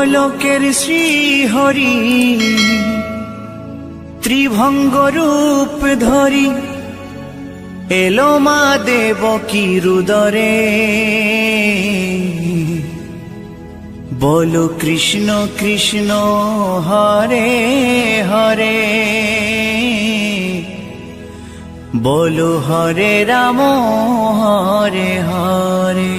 গোলকের শ্রীহরি ত্রিভঙ্গ রূপ ধরি এলো মা দেবকী রুদরে। বলো কৃষ্ণ কৃষ্ণ হরে হরে, বলো হরে রাম হরে হরে।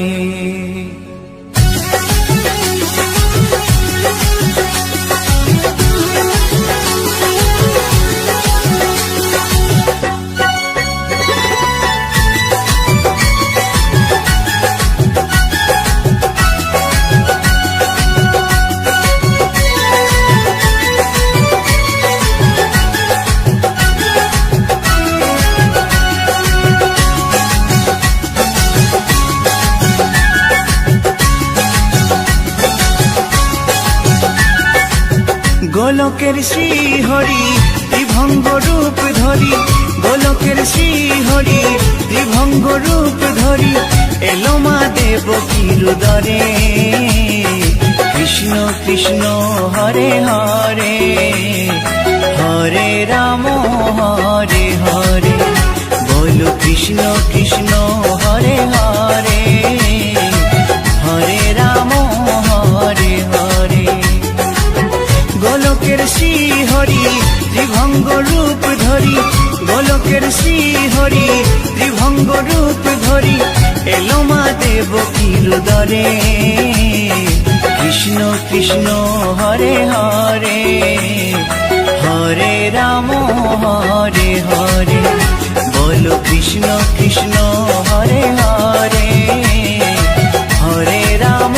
গোলকের শ্রীহরি ত্রিভঙ্গ রূপ ধরি, গোলকের শ্রীহরি ত্রিভঙ্গ রূপ ধরি এলো মা দেবকী রুদরে। কৃষ্ণ কৃষ্ণ হরে হরে, হরে রাম হরে হরে। বলো কৃষ্ণ কৃষ্ণ হরে হরে, হরে রাম হরে হরে। গোলকের শ্রীহরি ত্রিভঙ্গ রূপ ধরি, গোলকের শ্রীহরি ত্রিভঙ্গ রূপ ধরি এলো মা দেবকী রুদরে। কৃষ্ণ কৃষ্ণ হরে হরে, হরে রাম হরে হরে। বলো কৃষ্ণ কৃষ্ণ হরে হরে, হরে রাম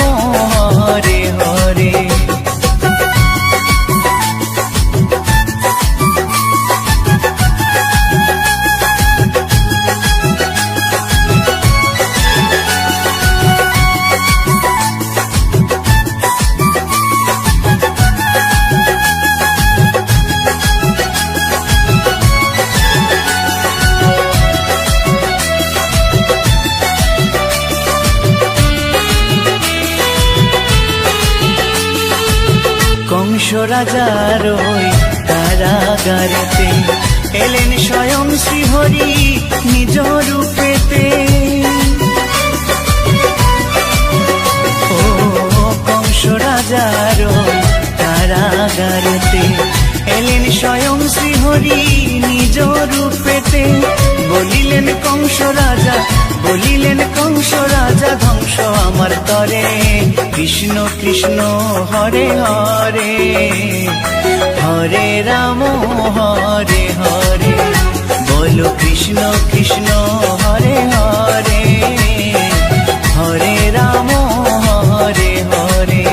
হরে হরে। কংস রাজার ওই কারাগারেতে এলেন স্বয়ং শ্রীহরি নিজ রূপেতে। ও কংস রাজার ওই কারাগারেতে এলেন স্বয়ং শ্রীহরি নিজ রূপেতে। বলিলেন কংস রাজা, বলিলেন কংস রাজা ধ্বংস আমার তরে। কৃষ্ণ কৃষ্ণ হরে হরে, হরে রাম হরে হরে। বলো কৃষ্ণ কৃষ্ণ হরে হরে, হরে রাম হরে হরে।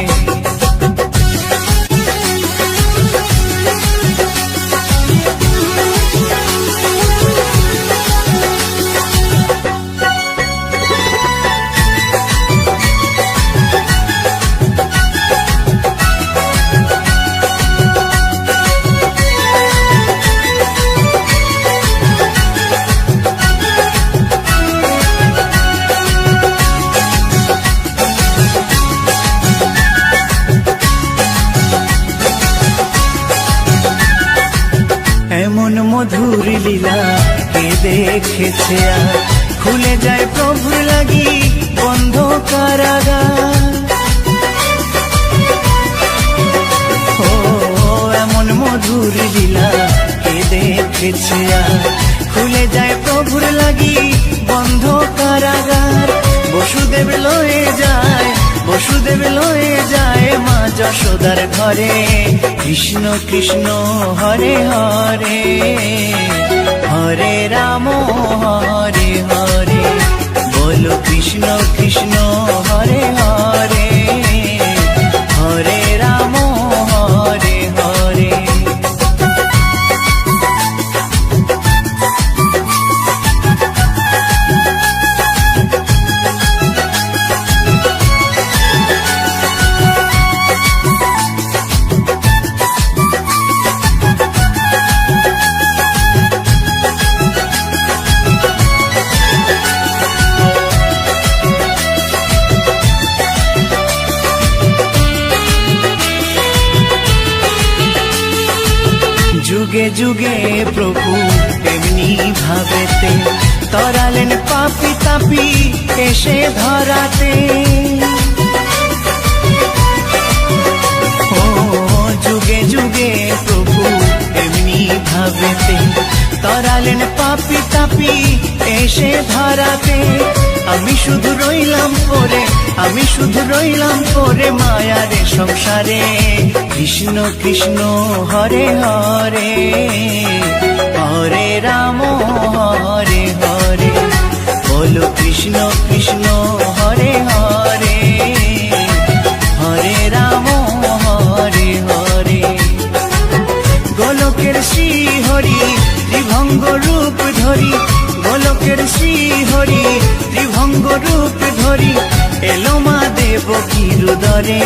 এমন মধুর লীলা কে দেখেছে আর, খুলে যায় প্রভুর লাগি বন্ধ কারাগার। ও এমন মধুর লীলা কে দেখেছে আর, খুলে যায় প্রভুর লাগি বন্ধ কারাগার। বসুদেব লয়ে যায়, বসুদেব লয়ে যায় মা যশোদার ঘরে। কৃষ্ণ কৃষ্ণ হরে হরে, হরে রাম হরে হরে। বলো কৃষ্ণ কৃষ্ণ হরে হরে, হরে রাম হরে হরে। যুগে প্রভু এমনি ভাবেতে তরালেন পাপি তাপি এসে ধরাতে। ও যুগে যুগে প্রভু এমনি ভাবেতে তরালেন পাপি তাপি এসে ধরাতে। আমি শুধু রইলাম পরে, আমি শুধু রইলাম পরে মায়ারে সংসারে। কৃষ্ণ কৃষ্ণ হরে হরে, হরে রাম হরে হরে। বলো কৃষ্ণ কৃষ্ণ হরে হরে, হরে রাম হরে হরে। গোলকের শ্রী হরি ত্রিভঙ্গ রূপ ধরি, গোলকের শ্রী হরি ত্রিভঙ্গ রূপ ধরি এলো মা দেবকীর উদরে।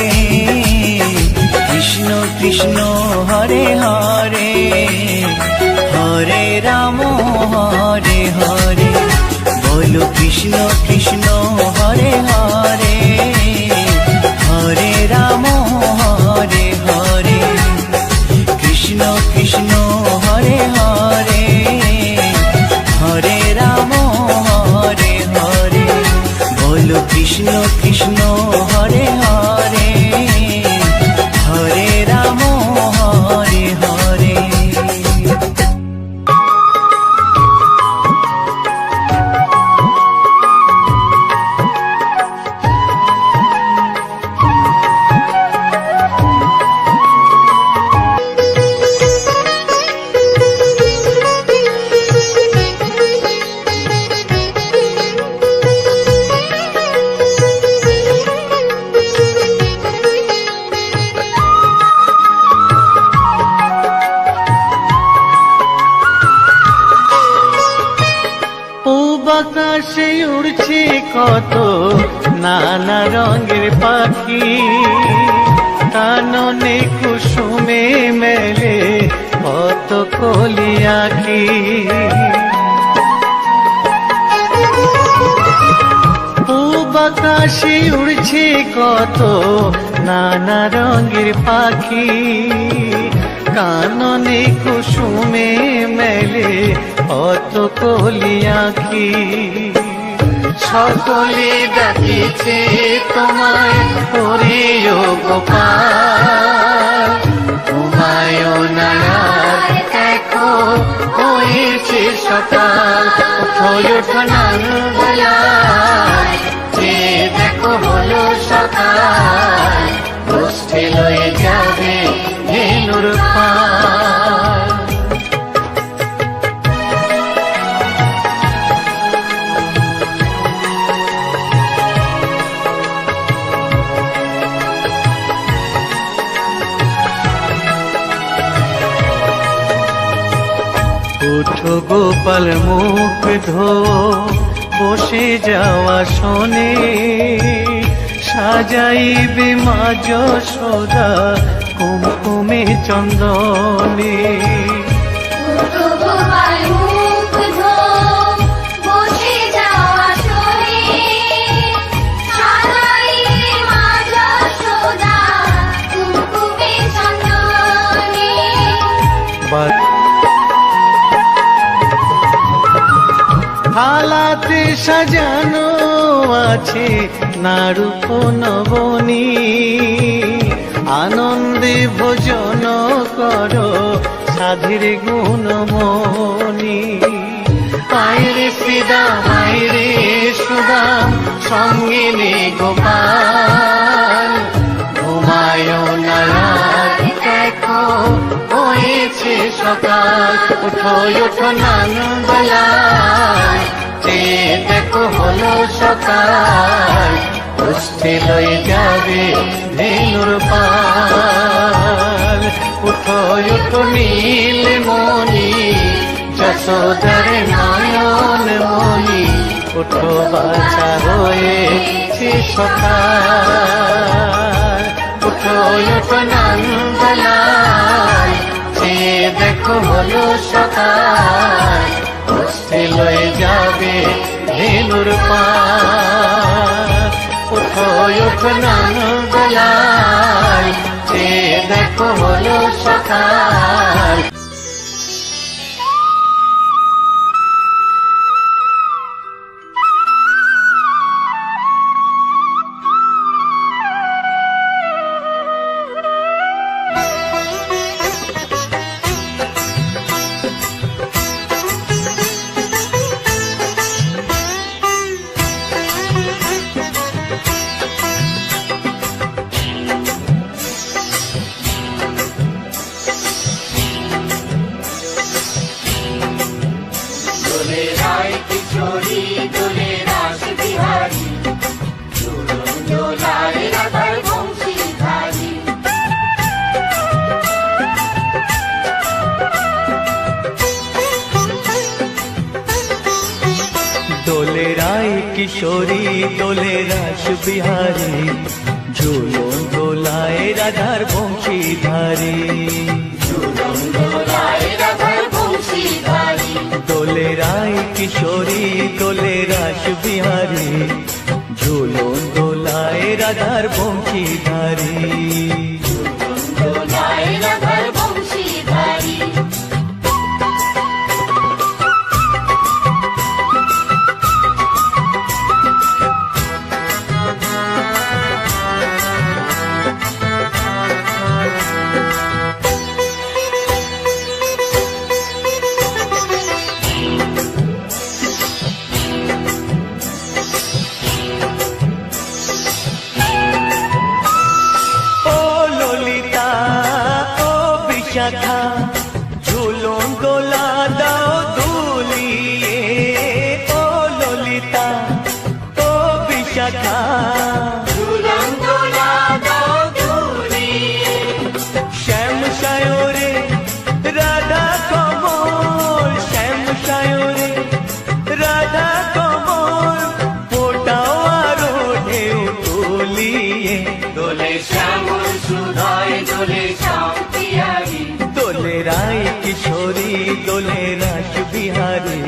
কৃষ্ণ কৃষ্ণ হরে হরে, হরে রাম হরে হরে। বলো কৃষ্ণ কৃষ্ণ হরে হরে, হরে রাম হরে হরে। কৃষ্ণ কৃষ্ণ হরে হরে, হরে রাম হরে হরে। বলো কৃষ্ণ কৃষ্ণ হরে হরে, হরে রাম হরে হরে। আকাশে উড়ছে কত নানা রঙের পাখি, কাননে কুসুমে মেলে কত কলি আঁকি। পূব আকাশে উড়ছে কত নানা রঙের পাখি, কাননে কুসুমে মেলে কত কলি আঁকি। সকলে ডাকিছে তোমায় হরি ও গোপাল, তোমায় নারায় দেখো হয়েছে সকাল। ওঠো নাঙ্গলায় যে দেখো হলো সকাল, গোষ্ঠী লয়ে যাবে ধেনুর পাল। উঠো গোপাল মুখ ধো বসে যাওয়া শোনে, সাজাইবে মা যশোদা কুমকুমে চন্দনে। থালাতে সাজানো আছে নারূপ নবনী, আনন্দে ভোজন করো সাধীর গুণমণি। আয়রে শ্রীদাম আয়রে সুদাম সঙ্গে নে গোপাল, ঘুমায় নারায় দেখো হয়েছে সকাল। উঠো উঠো নাঙ্গলায় যে দেখো হলো সকাল, গোষ্ঠী লয়ে যাবে ধেনুর পাল। উঠো উঠো নীলমণি যশোদার নয়ন মণি, উঠো বাছা হয়েছে সকাল। উঠো উঠো নাঙ্গলায় যে দেখো হলো সকাল, গোষ্ঠী লয়ে যাবে ধেনুর পাল। উঠো উঠো নাঙ্গলায় যে দেখো হলো সকাল। কিশোরী দোলে রাস বিহারী, ঝুলন দোলায় রাধার বংশীধারী। দোলে রায় কিশোরী দোলে রাস বিহারী, ঝুলন দোলায় রাধার বংশীধারী। ঝুলন দোলা দাও দুলিয়ে, ও ললিতা ও বিশাখা। ঝুলন দোলা দাও দুলিয়ে, শ্যাম সায়রে রাধা কমল, শ্যাম সায়রে রাধা কমল, ফোটাও আরো ঢেউ তুলিয়ে। দোলে শ্যামল সুধায় দোলে শান্তিয়ারি, দোলে রায় কিশোরী দোলে রাস বিহারী,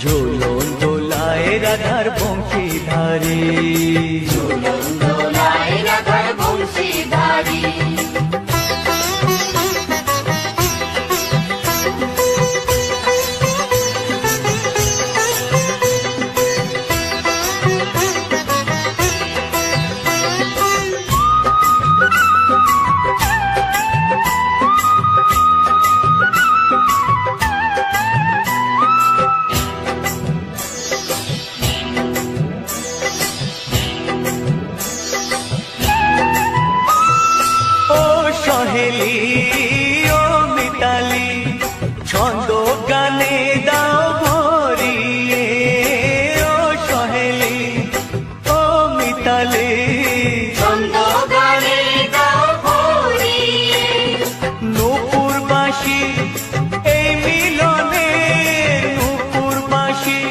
ঝুলন দোলায় রাধার বংশীধারী। ঝুলন দোলায় রাধার বংশীধারী। সহেলি ও মিতালি, ছন্দ গানে দাও ভরিয়ে, ও সহেলি ও মিতালি, ছন্দ গানে দাও ভরিয়ে। নূপুর বাঁশি এই মিলনে, নূপুর বাঁশি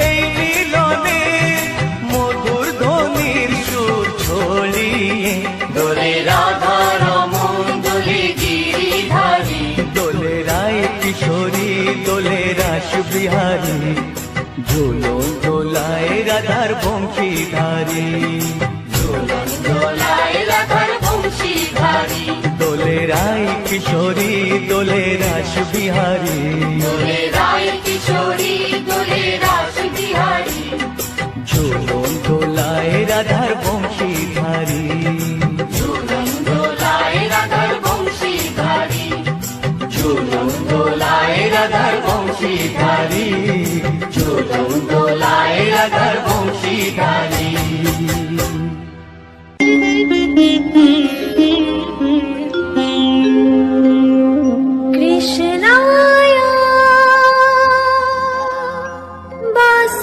এই মিলনে, মধুর ধ্বনির সুর ছড়িয়ে। দোলে রাধা রমন দোলে গিরিধারী, দোলে রায় কিশোরী দোলে রাস বিহারী, ঝুলন দোলায় রাধার বংশীধারী। ঝুলন দোলায় রাধার বংশীধারী। দোলে রায় কিশোরী দোলে রাস বিহারী, দোলে রায় কিশোরী দোলে রাস বিহারী, ঝুলন দোলায় রাধার বংশীধারী। ঝুলন দোলায় রাধার বংশীধারী, ঝুলন দোলায় রাধার বংশীধারী, ঝুলন দোলায় রাধার বংশীধারী। কৃষ্ণায় বাস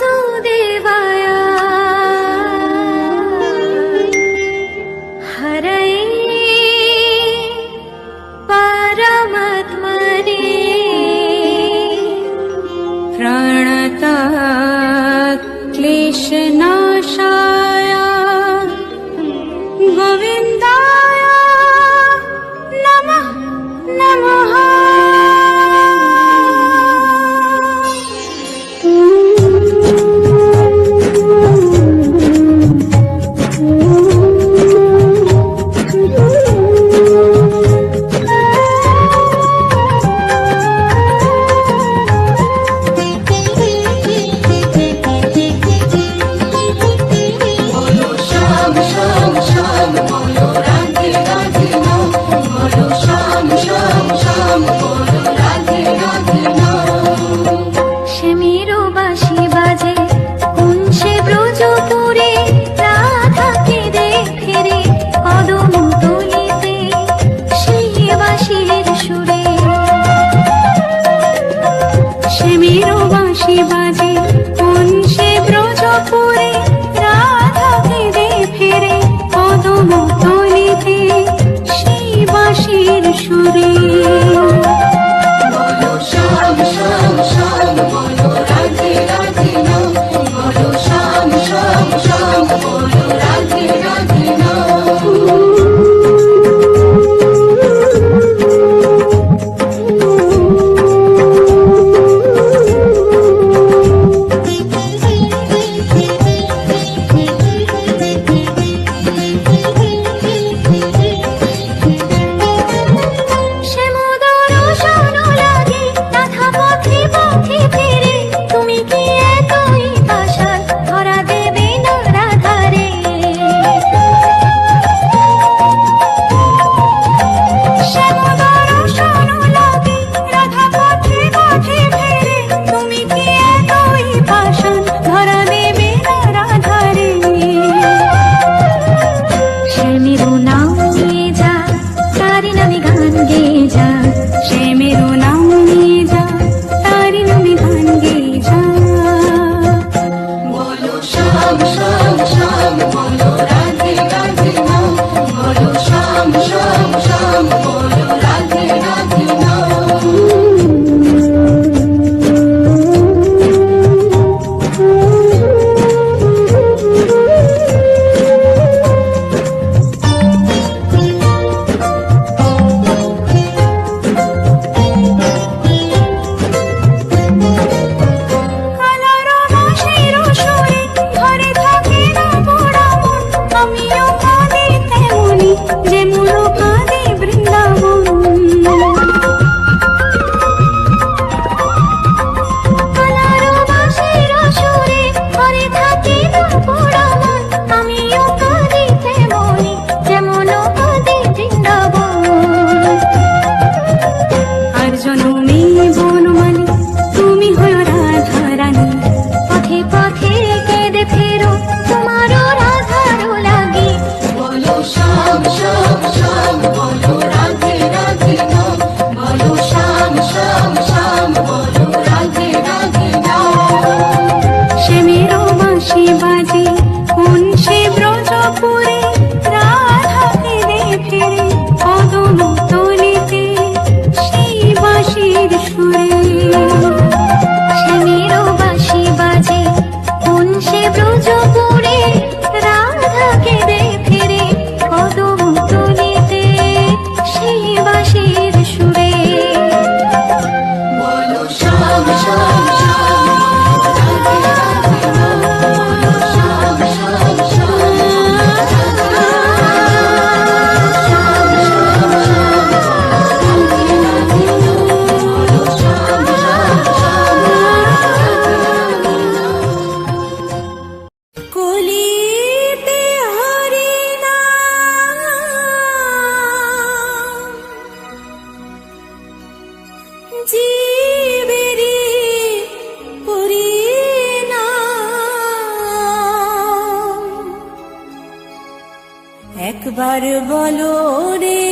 একবার বলো রে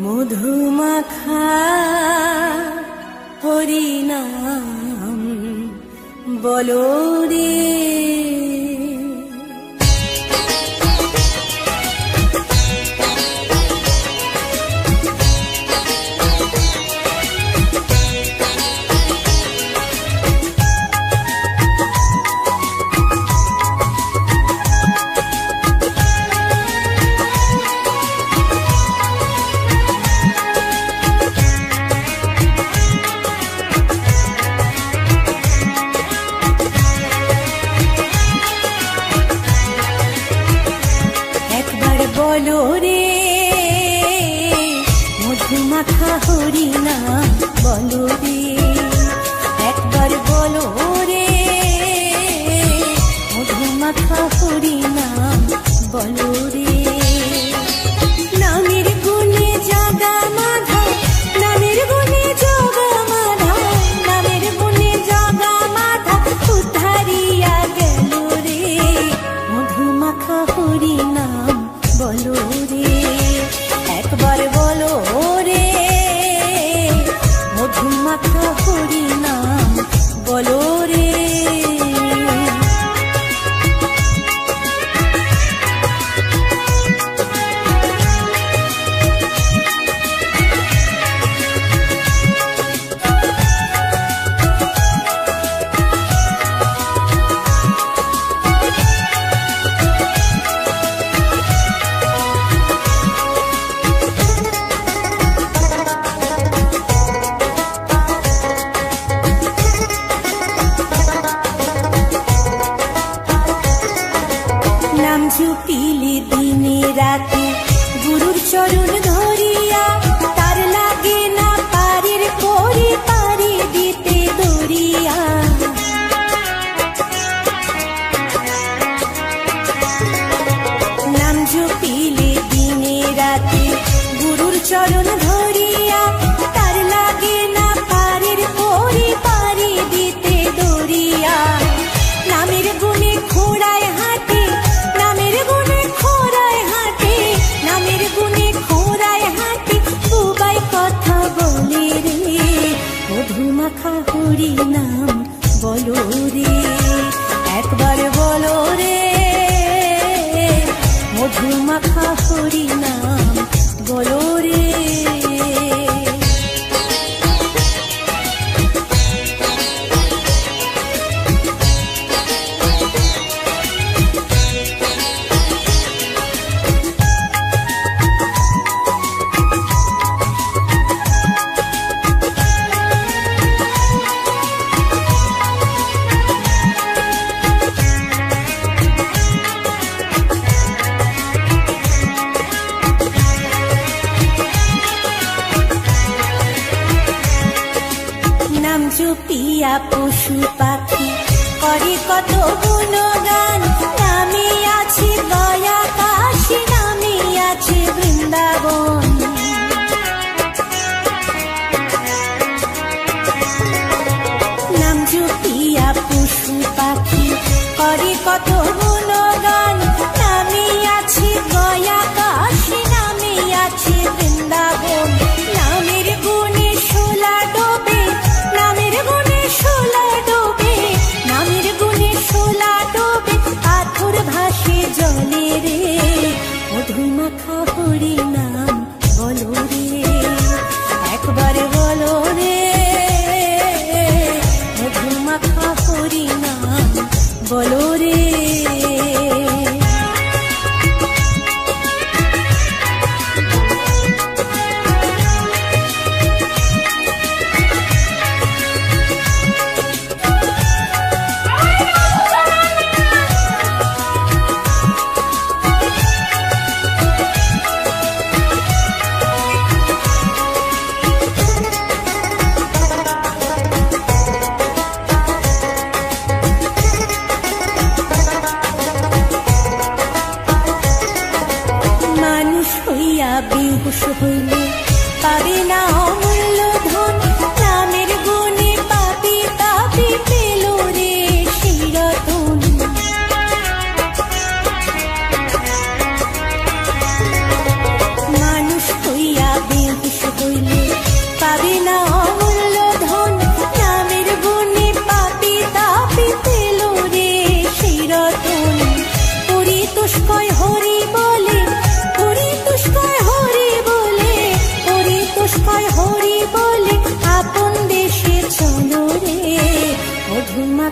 মধুমাখা হরিনাম বলো রে। বলো রে মধুমাখা হরিনাম বলো রে, একবার বলো রে মধুমাখা হরিনাম বলো রে। নামের গুণে জাগা মাধা, নামের গুণে জগা মাধা, নামের গুণে জগা মাধা উদ্ধারিয়া গেল রে মধুমাখা হরিনাম বলো রে, একবার বলো রে মধুমাখা হরিনাম বলো রে। নাম জপিলে দিনে রাতে গুরুর চরণ ধরিয়া, তার লাগে না পারির পরে পারি দিতে দরিয়া। নাম জপিলে দিনে রাতে গুরুর চরণ ধরিয়া, তার লাগে না পারির পরে পারি দিতে দরিয়া। নামের গুণে খোড়ায় হাতে, নামের গুণে খোড়ায় হাতে, নামের গুণে খোড়ায় হাতে বুবাই কথা বলে রে মধুমাখা হরিনাম বলো রে, একবার বলো রে মধুমাখা হরিনাম বলো রে। নাম জপিয়া পশু পাখি করে কত গুণগান, নামে আছে গয়া কাশী, নামে আছে বৃন্দাবন। নাম জপিয়া পশু পাখি করে কত গুণগান, নামে আছে গয়া কাশী, নামে আছে বৃন্দাবন। নামের গুণে শোলা ডোবে, নামের গুণে শোলা ডোবে, নামের গুণে শোলা ডোবে পাথর ভাসে জলে রে মধুমাখা হরিনাম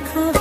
খাবার